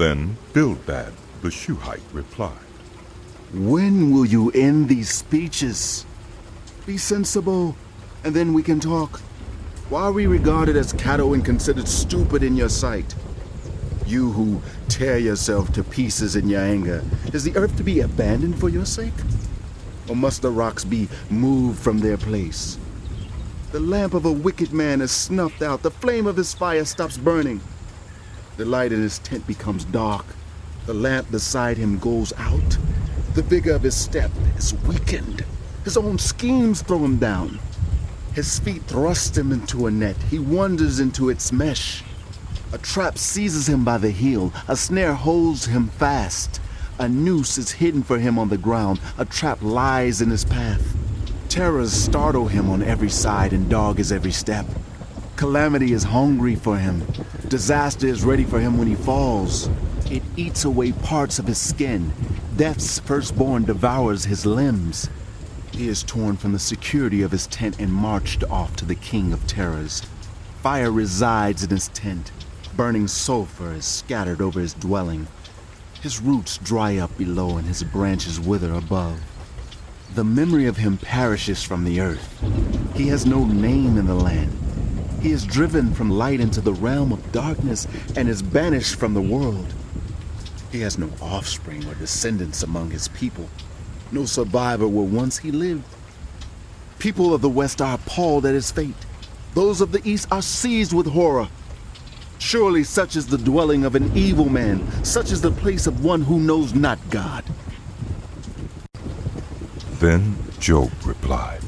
Then Bildad the Shuhite replied, When will you end these speeches? Be sensible, and then we can talk. Why are we regarded as cattle and considered stupid in your sight? You who tear yourself to pieces in your anger, is the earth to be abandoned for your sake? Or must the rocks be moved from their place? The lamp of a wicked man is snuffed out. The flame of his fire stops burning. The light in his tent becomes dark. The lamp beside him goes out. The vigor of his step is weakened. His own schemes throw him down. His feet thrust him into a net. He wanders into its mesh. A trap seizes him by the heel. A snare holds him fast. A noose is hidden for him on the ground. A trap lies in his path. Terrors startle him on every side and dog his every step. Calamity is hungry for him. Disaster is ready for him when he falls. It eats away parts of his skin. Death's firstborn devours his limbs. He is torn from the security of his tent and marched off to the king of terrors. Fire resides in his tent. Burning sulfur is scattered over his dwelling. His roots dry up below and his branches wither above. The memory of him perishes from the earth. He has no name in the land. He is driven from light into the realm of darkness and is banished from the world. He has no offspring or descendants among his people. No survivor where once he lived. People of the West are appalled at his fate. Those of the East are seized with horror. Surely such is the dwelling of an evil man. Such is the place of one who knows not God. Then Job replied,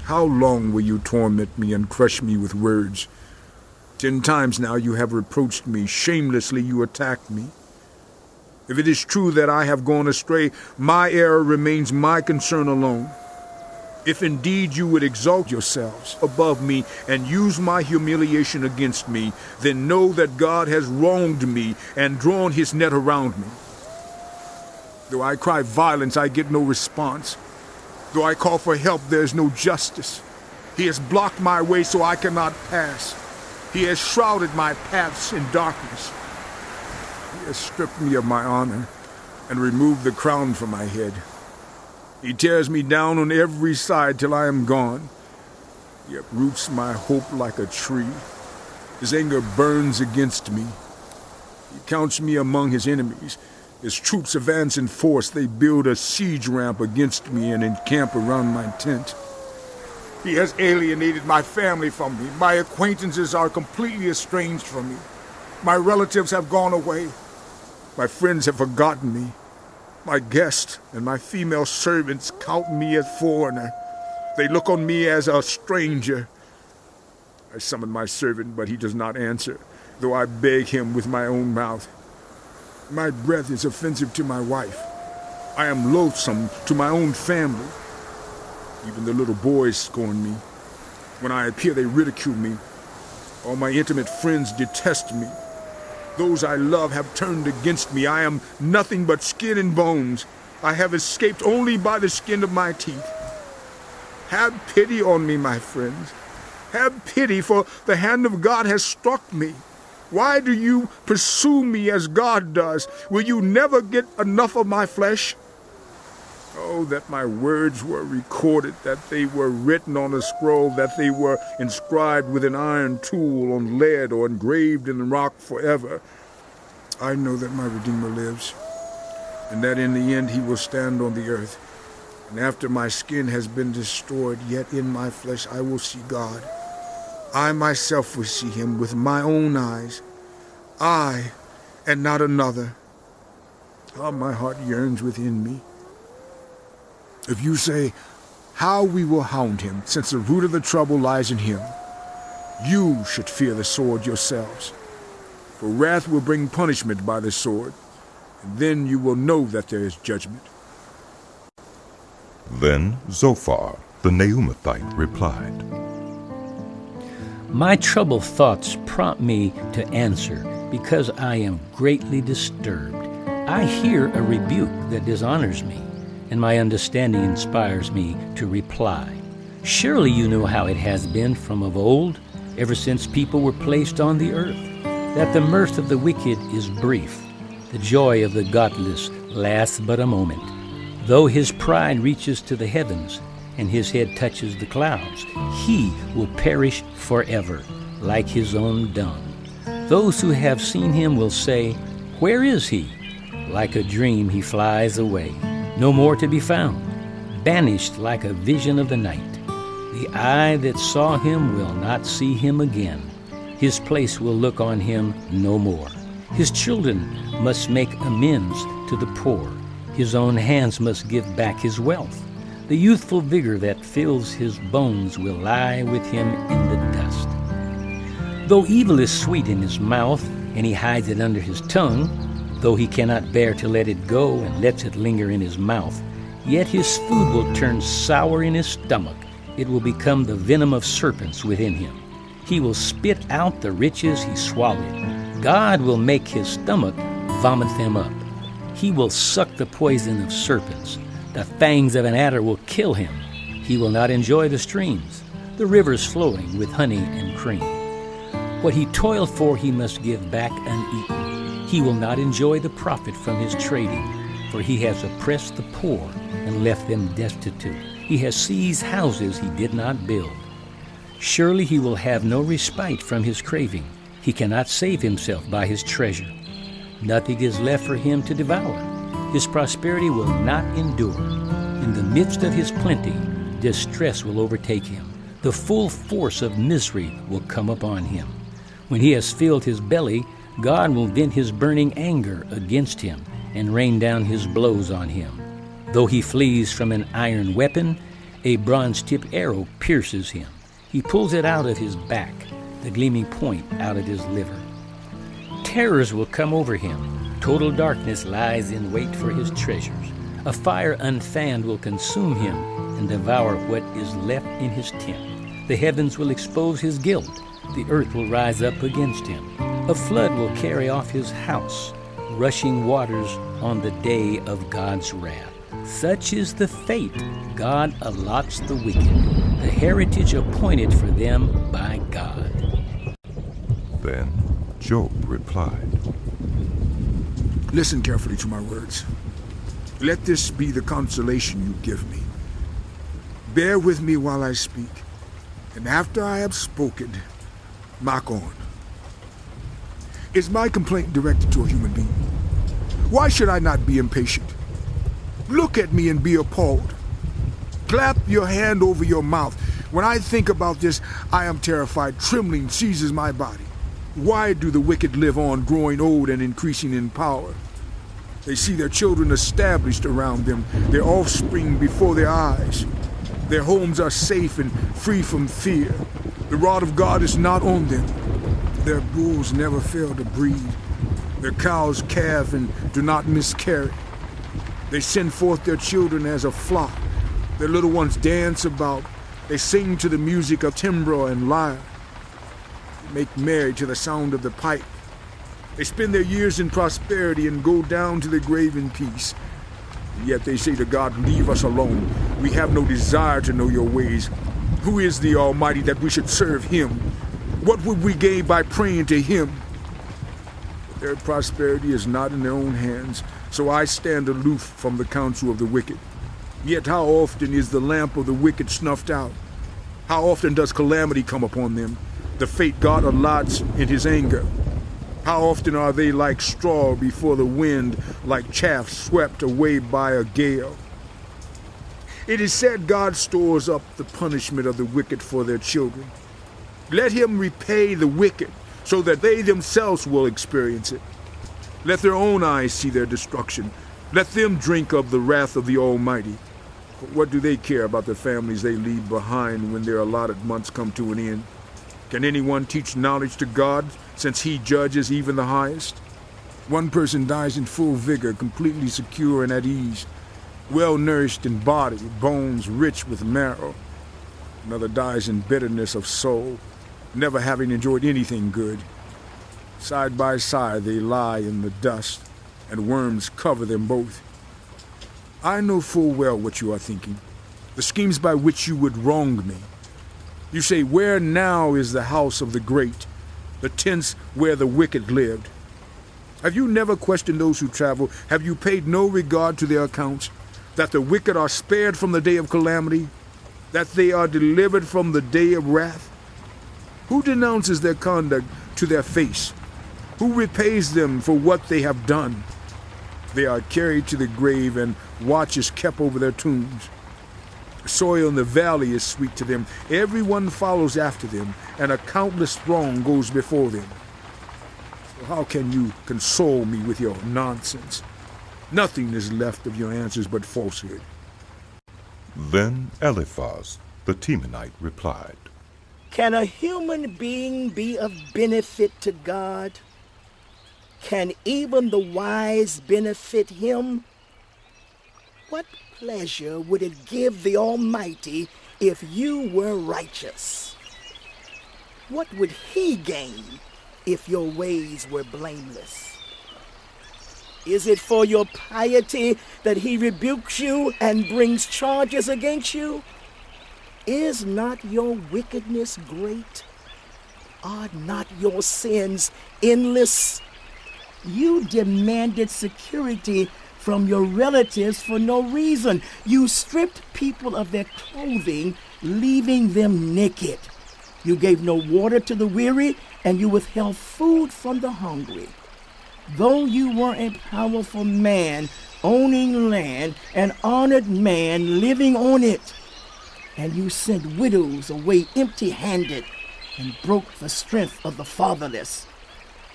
How long will you torment me and crush me with words? 10 times now you have reproached me. Shamelessly you attacked me. If it is true that I have gone astray, my error remains my concern alone. If indeed you would exalt yourselves above me and use my humiliation against me, then know that God has wronged me and drawn his net around me. Though I cry violence, I get no response. Though I call for help, there is no justice. He has blocked my way so I cannot pass. He has shrouded my paths in darkness. He has stripped me of my honor and removed the crown from my head. He tears me down on every side till I am gone. He uproots my hope like a tree. His anger burns against me. He counts me among his enemies. His troops advance in force. They build a siege ramp against me and encamp around my tent. He has alienated my family from me. My acquaintances are completely estranged from me. My relatives have gone away. My friends have forgotten me. My guests and my female servants count me as foreigner. They look on me as a stranger. I summon my servant, but he does not answer, though I beg him with my own mouth. My breath is offensive to my wife. I am loathsome to my own family. Even the little boys scorn me. When I appear, they ridicule me. All my intimate friends detest me. Those I love have turned against me. I am nothing but skin and bones. I have escaped only by the skin of my teeth. Have pity on me, my friends. Have pity, for the hand of God has struck me. Why do you pursue me as God does? Will you never get enough of my flesh? Oh, that my words were recorded, that they were written on a scroll, that they were inscribed with an iron tool on lead or engraved in rock forever. I know that my Redeemer lives, and that in the end he will stand on the earth. And after my skin has been destroyed, yet in my flesh I will see God. I myself will see him with my own eyes. I, and not another. How my heart yearns within me. If you say, how we will hound him, since the root of the trouble lies in him, you should fear the sword yourselves. For wrath will bring punishment by the sword, and then you will know that there is judgment. Then Zophar the Naamathite replied, My troubled thoughts prompt me to answer, because I am greatly disturbed. I hear a rebuke that dishonors me, and my understanding inspires me to reply. Surely you know how it has been from of old, ever since people were placed on the earth, that the mirth of the wicked is brief, The joy of the godless lasts but a moment. Though his pride reaches to the heavens, and his head touches the clouds, he will perish forever, like his own dung. Those who have seen him will say, "Where is he?" Like a dream he flies away, no more to be found, banished like a vision of the night. The eye that saw him will not see him again. His place will look on him no more. His children must make amends to the poor. His own hands must give back his wealth. The youthful vigor that fills his bones will lie with him in the dust. Though evil is sweet in his mouth, and he hides it under his tongue, though he cannot bear to let it go and lets it linger in his mouth, yet his food will turn sour in his stomach. It will become the venom of serpents within him. He will spit out the riches he swallowed. God will make his stomach vomit them up. He will suck the poison of serpents. The fangs of an adder will kill him. He will not enjoy the streams, the rivers flowing with honey and cream. What he toiled for he must give back uneaten. He will not enjoy the profit from his trading, for he has oppressed the poor and left them destitute. He has seized houses he did not build. Surely he will have no respite from his craving. He cannot save himself by his treasure. Nothing is left for him to devour. His prosperity will not endure. In the midst of his plenty, distress will overtake him. The full force of misery will come upon him. When he has filled his belly, God will vent his burning anger against him and rain down his blows on him. Though he flees from an iron weapon, a bronze-tipped arrow pierces him. He pulls it out of his back, the gleaming point out of his liver. Terrors will come over him. Total darkness lies in wait for his treasures. A fire unfanned will consume him and devour what is left in his tent. The heavens will expose his guilt. The earth will rise up against him. A flood will carry off his house, rushing waters on the day of God's wrath. Such is the fate God allots the wicked, the heritage appointed for them by God. Then Job replied, Listen carefully to my words. Let this be the consolation you give me. Bear with me while I speak, and after I have spoken, mock on. Is my complaint directed to a human being? Why should I not be impatient? Look at me and be appalled. Clap your hand over your mouth. When I think about this, I am terrified. Trembling seizes my body. Why do the wicked live on, growing old and increasing in power? They see their children established around them, their offspring before their eyes. Their homes are safe and free from fear. The rod of God is not on them. Their bulls never fail to breed. Their cows calve and do not miscarry. They send forth their children as a flock. Their little ones dance about. They sing to the music of timbrel and lyre. They make merry to the sound of the pipe. They spend their years in prosperity and go down to the grave in peace. And yet they say to God, leave us alone. We have no desire to know your ways. Who is the Almighty that we should serve him? What would we gain by praying to him? But their prosperity is not in their own hands, so I stand aloof from the counsel of the wicked. Yet how often is the lamp of the wicked snuffed out? How often does calamity come upon them, the fate God allots in his anger? How often are they like straw before the wind, like chaff swept away by a gale? It is said God stores up the punishment of the wicked for their children. Let him repay the wicked, so that they themselves will experience it. Let their own eyes see their destruction. Let them drink of the wrath of the Almighty. For what do they care about the families they leave behind when their allotted months come to an end? Can anyone teach knowledge to God, since he judges even the highest? One person dies in full vigor, completely secure and at ease, well-nourished in body, bones rich with marrow. Another dies in bitterness of soul, never having enjoyed anything good. Side by side they lie in the dust, and worms cover them both. I know full well what you are thinking, the schemes by which you would wrong me. You say, where now is the house of the great, the tents where the wicked lived? Have you never questioned those who travel? Have you paid no regard to their accounts? That the wicked are spared from the day of calamity? That they are delivered from the day of wrath? Who denounces their conduct to their face? Who repays them for what they have done? They are carried to the grave, and watch is kept over their tombs. The soil in the valley is sweet to them. Everyone follows after them, and a countless throng goes before them. So how can you console me with your nonsense? Nothing is left of your answers but falsehood. Then Eliphaz, the Temanite, replied, Can a human being be of benefit to God? Can even the wise benefit him? What pleasure would it give the Almighty if you were righteous? What would he gain if your ways were blameless? Is it for your piety that he rebukes you and brings charges against you? Is not your wickedness great? Are not your sins endless? You demanded security from your relatives for no reason. You stripped people of their clothing, leaving them naked. You gave no water to the weary, and you withheld food from the hungry. Though you were a powerful man, owning land, an honored man living on it, and you sent widows away empty-handed and broke the strength of the fatherless.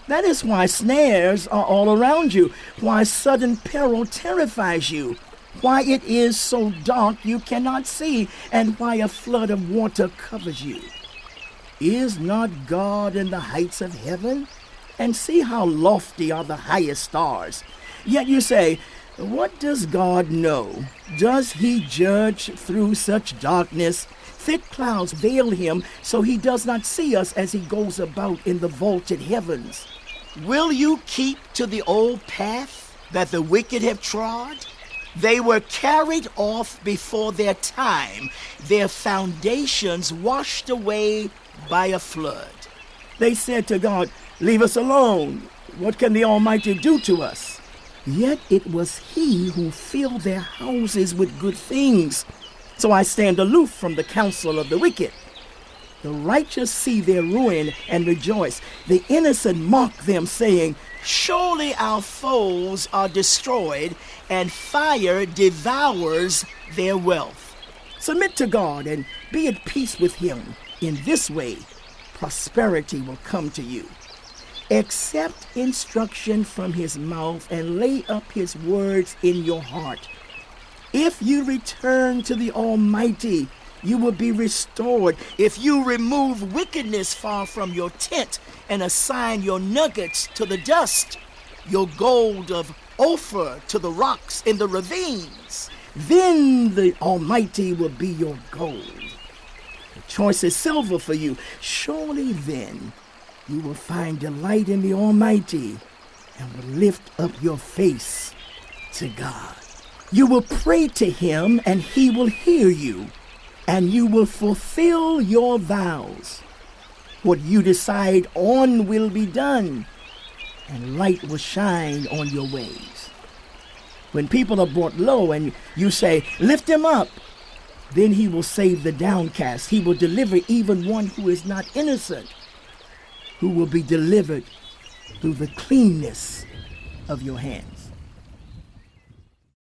That is why snares are all around you, why sudden peril terrifies you, why it is so dark you cannot see, and why a flood of water covers you. Is not God in the heights of heaven? And see how lofty are the highest stars. Yet you say, what does God know? Does he judge through such darkness? Thick clouds veil him, so he does not see us as he goes about in the vaulted heavens. Will you keep to the old path that the wicked have trod? They were carried off before their time, their foundations washed away by a flood. They said to God, leave us alone. What can the Almighty do to us? Yet it was he who filled their houses with good things. So I stand aloof from the counsel of the wicked. The righteous see their ruin and rejoice. The innocent mock them, saying, surely our foes are destroyed, and fire devours their wealth. Submit to God and be at peace with him. In this way, prosperity will come to you. Accept instruction from his mouth and lay up his words in your heart. If you return to the Almighty, you will be restored. If you remove wickedness far from your tent and assign your nuggets to the dust, your gold of Ophir to the rocks in the ravines, then the Almighty will be your gold. The choicest silver for you. Surely then you will find delight in the Almighty and will lift up your face to God. You will pray to him and he will hear you, and you will fulfill your vows. What you decide on will be done, and light will shine on your ways. When people are brought low and you say, lift him up, then he will save the downcast. He will deliver even one who is not innocent, who will be delivered through the cleanness of your hands.